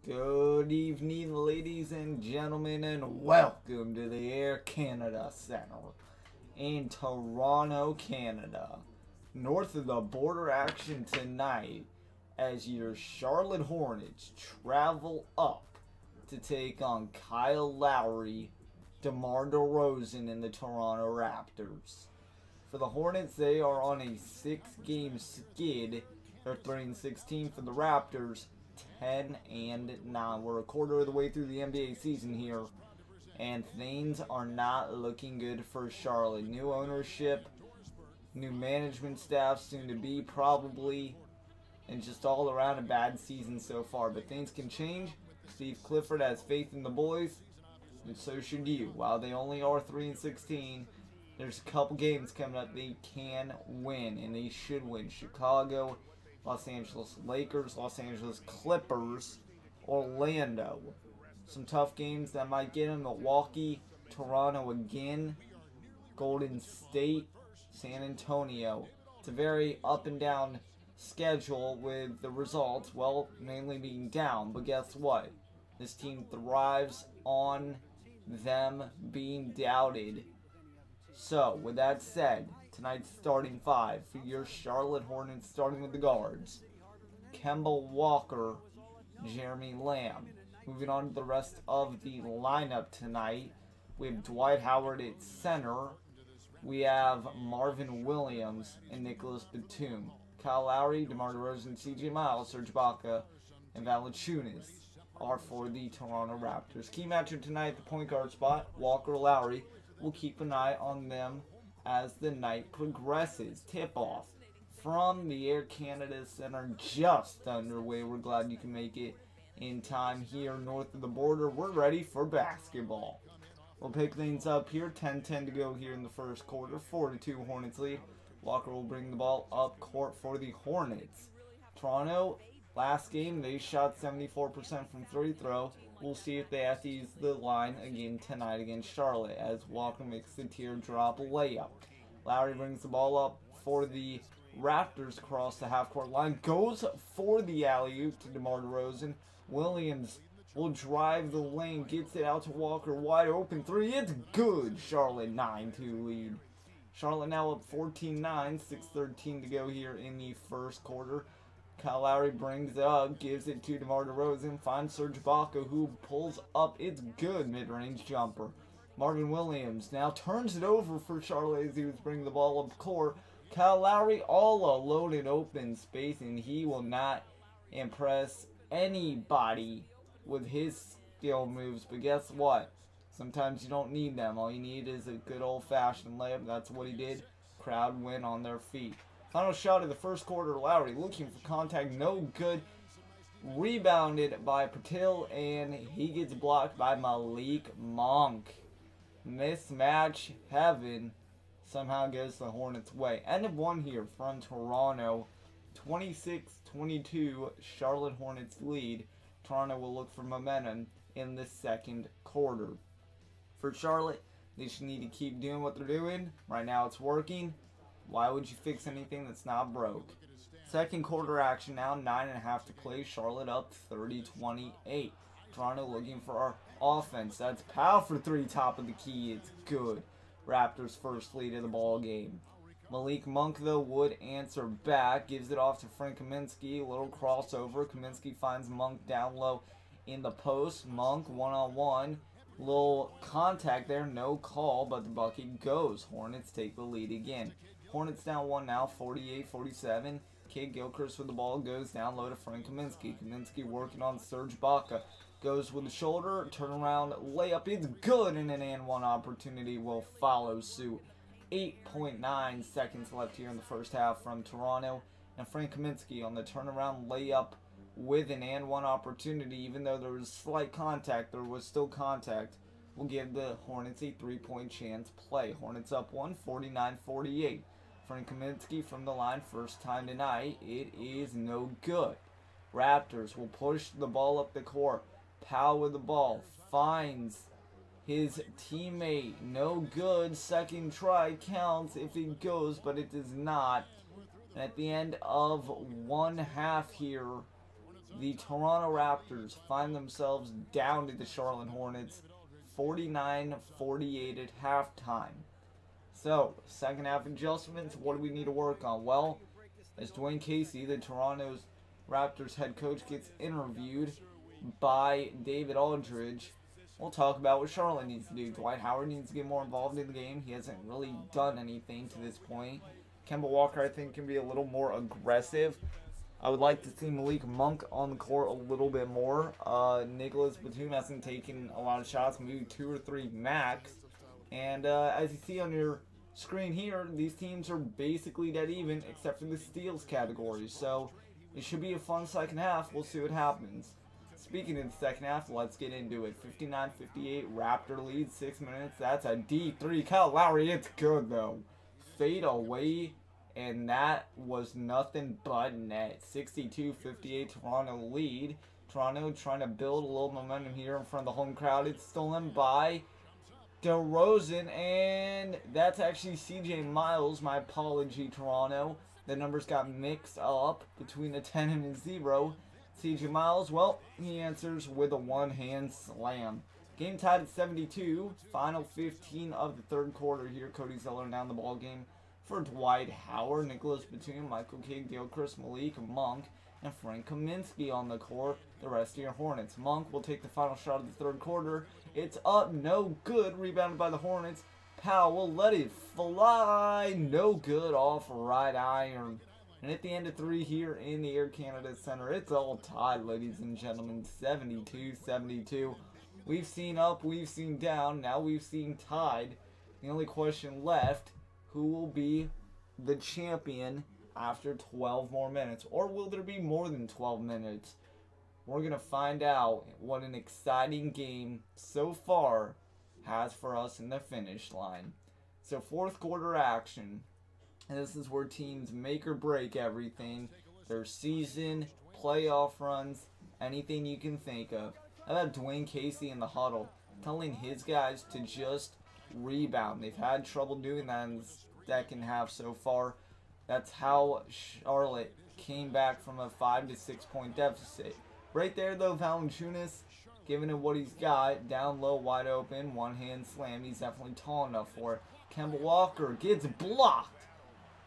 Good evening, ladies and gentlemen, and welcome to the Air Canada Center in Toronto, Canada. North of the border action tonight as your Charlotte Hornets travel up to take on Kyle Lowry, DeMar DeRozan, and the Toronto Raptors. For the Hornets, they are on a 6-game skid. They're 3-16 for the Raptors. 10-9. We're a quarter of the way through the NBA season here, and things are not looking good for Charlotte. New ownership, new management staff, soon to be probably, and just all around a bad season so far. But things can change. Steve Clifford has faith in the boys, and so should you. While they only are 3-16, there's a couple games coming up they can win, and they should win. Chicago, Los Angeles Lakers, Los Angeles Clippers, Orlando. Some tough games that might get them. Milwaukee, Toronto again, Golden State, San Antonio. It's a very up and down schedule with the results, well, mainly being down. But guess what? This team thrives on them being doubted. So, with that said, tonight's starting five for your Charlotte Hornets, starting with the guards: Kemba Walker, Jeremy Lamb. Moving on to the rest of the lineup tonight, we have Dwight Howard at center. We have Marvin Williams and Nicholas Batum. Kyle Lowry, DeMar DeRozan, C.J. Miles, Serge Ibaka, and Valanciunas are for the Toronto Raptors. Key matchup tonight at the point guard spot: Walker, Lowry. We'll keep an eye on them as the night progresses. Tip-off from the Air Canada Center just underway. We're glad you can make it in time here north of the border. We're ready for basketball. We'll pick things up here. 10-10 to go here in the first quarter. 4-2 Hornets lead. Walker will bring the ball up court for the Hornets. Toronto, last game, they shot 74% from free throw. We'll see if they have to use the line again tonight against Charlotte as Walker makes the teardrop layup. Lowry brings the ball up for the Raptors across the half-court line. Goes for the alley-oop to DeMar DeRozan. Williams will drive the lane, gets it out to Walker. Wide open three. It's good. Charlotte 9-2 lead. Charlotte now up 14-9. 6:13 to go here in the first quarter. Kyle Lowry brings it up, gives it to DeMar DeRozan, finds Serge Ibaka, who pulls up. It's good mid-range jumper. Marvin Williams now turns it over for Charlotte as he was bringing the ball up court. Kyle Lowry all alone in open space, and he will not impress anybody with his skill moves. But guess what? Sometimes you don't need them. All you need is a good old-fashioned layup. That's what he did. Crowd went on their feet. Final shot of the first quarter, Lowry looking for contact, no good. Rebounded by Patil, and he gets blocked by Malik Monk. Mismatch heaven somehow goes the Hornets' way. End of one here from Toronto. 26-22, Charlotte Hornets lead. Toronto will look for momentum in the second quarter. For Charlotte, they should need to keep doing what they're doing. Right now it's working. Why would you fix anything that's not broke? Second quarter action now, 9.5 to play. Charlotte up 30-28. Toronto looking for our offense. That's power for three, top of the key. It's good. Raptors first lead of the ball game. Malik Monk, though, would answer back. Gives it off to Frank Kaminsky. A little crossover. Kaminsky finds Monk down low in the post. Monk one-on-one. Little contact there. No call, but the bucket goes. Hornets take the lead again. Hornets down one now, 48-47. Kid Gilchrist with the ball, goes down low to Frank Kaminsky. Kaminsky working on Serge Ibaka. Goes with the shoulder, turnaround, layup. It's good, and an and one opportunity will follow suit. 8.9 seconds left here in the first half from Toronto. And Frank Kaminsky on the turnaround layup with an and one opportunity. Even though there was slight contact, there was still contact. Will give the Hornets a 3-point chance play. Hornets up 49-48. Frank Kaminsky from the line, first time tonight. It is no good. Raptors will push the ball up the court. Powell with the ball. Finds his teammate. No good. Second try counts if it goes, but it does not. And at the end of one half here, the Toronto Raptors find themselves down to the Charlotte Hornets 49-48 at halftime. So, second half adjustments, what do we need to work on? Well, as Dwayne Casey, the Toronto's Raptors head coach, gets interviewed by David Aldridge, we'll talk about what Charlotte needs to do. Dwight Howard needs to get more involved in the game. He hasn't really done anything to this point. Kemba Walker, I think, can be a little more aggressive. I would like to see Malik Monk on the court a little bit more. Nicholas Batum hasn't taken a lot of shots, maybe 2 or 3 max. And as you see on your screen here, these teams are basically dead even except for the steals category. So it should be a fun second half. We'll see what happens. Speaking of the second half, let's get into it. 59-58, Raptor lead, 6 minutes. That's a D3. Kyle Lowry, it's good though. Fade away, and that was nothing but net. 62-58, Toronto lead. Toronto trying to build a little momentum here in front of the home crowd. It's stolen by DeRozan, and that's actually CJ Miles. My apology, Toronto. The numbers got mixed up between a 10 and a 0. CJ Miles, well, he answers with a one-hand slam. Game tied at 72. Final 15 of the third quarter here. Cody Zeller down the ball game for Dwight Howard, Nicholas Batum, Michael King, Gilchrist, Malik Monk, and Frank Kaminsky on the court. The rest of your Hornets. Monk will take the final shot of the third quarter. It's up, no good. Rebounded by the Hornets. Powell let it fly. No good off right iron. And at the end of 3 here in the Air Canada Center, it's all tied, ladies and gentlemen. 72-72. We've seen up, we've seen down, now we've seen tied. The only question left, who will be the champion after 12 more minutes? Or will there be more than 12 minutes? We're going to find out what an exciting game so far has for us in the finish line. So fourth quarter action. And this is where teams make or break everything. Their season, playoff runs, anything you can think of. How about Dwayne Casey in the huddle telling his guys to just rebound? They've had trouble doing that in the second half so far. That's how Charlotte came back from a 5 to 6 point deficit. Right there though, Valanciunas giving it what he's got. Down low, wide open, one-hand slam. He's definitely tall enough for it. Kemba Walker gets blocked.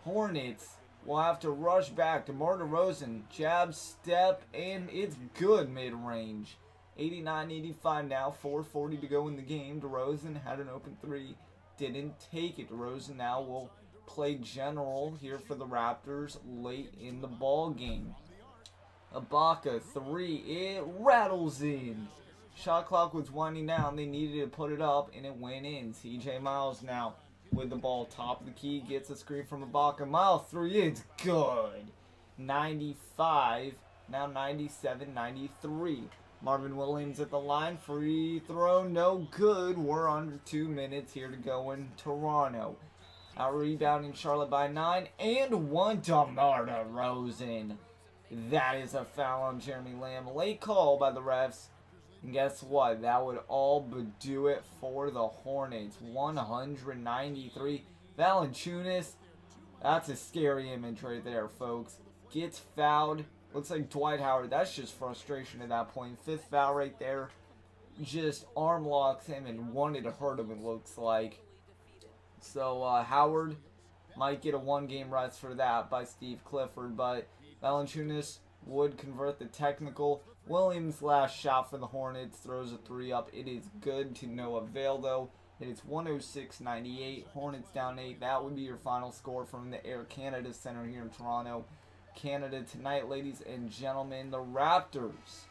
Hornets will have to rush back. DeMar DeRozan, jab, step, and it's good mid-range. 89-85 now, 4:40 to go in the game. DeRozan had an open 3, didn't take it. DeRozan now will play general here for the Raptors late in the ball game. Ibaka 3, it rattles in. Shot clock was winding down. They needed to put it up, and it went in. CJ Miles now with the ball, top of the key, gets a screen from Ibaka. Miles 3, it's good. 95, now 97-93. Marvin Williams at the line, free throw, no good. We're under 2 minutes here to go in Toronto. Out rebounding Charlotte by 9, and 1 DeMar DeRozan. That is a foul on Jeremy Lamb. Late call by the refs. And guess what? That would all but do it for the Hornets. 193. Valanciunas. That's a scary image right there, folks. Gets fouled. Looks like Dwight Howard. That's just frustration at that point. 5th foul right there. Just arm locks him and wanted to hurt him, it looks like. So Howard might get a 1-game rest for that by Steve Clifford. But Valanciunas would convert the technical. Williams' last shot for the Hornets throws a 3 up. It is good to no avail though. It is 106-98. Hornets down 8. That would be your final score from the Air Canada Center here in Toronto, Canada tonight, ladies and gentlemen. The Raptors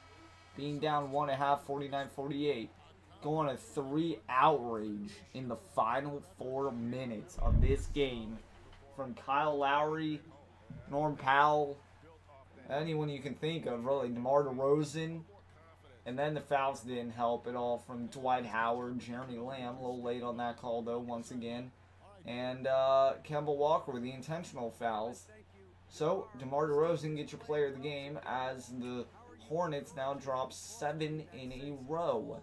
being down 1.5, 49-48. Going a 3 outrage in the final 4 minutes of this game from Kyle Lowry, Norm Powell, anyone you can think of, really. DeMar DeRozan. And then the fouls didn't help at all from Dwight Howard, Jeremy Lamb, a little late on that call though, once again. And Kemba Walker with the intentional fouls. So, DeMar DeRozan gets your player of the game as the Hornets now drop 7 in a row.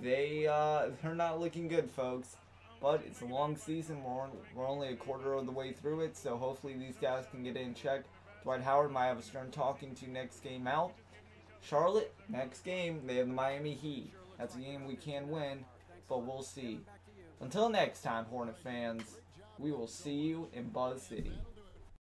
They're not looking good, folks. But it's a long season. We're only a quarter of the way through it, so hopefully these guys can get it in check. Dwight Howard might have a stern talking to next game out. Charlotte, next game, they have the Miami Heat. That's a game we can win, but we'll see. Until next time, Hornet fans, we will see you in Buzz City.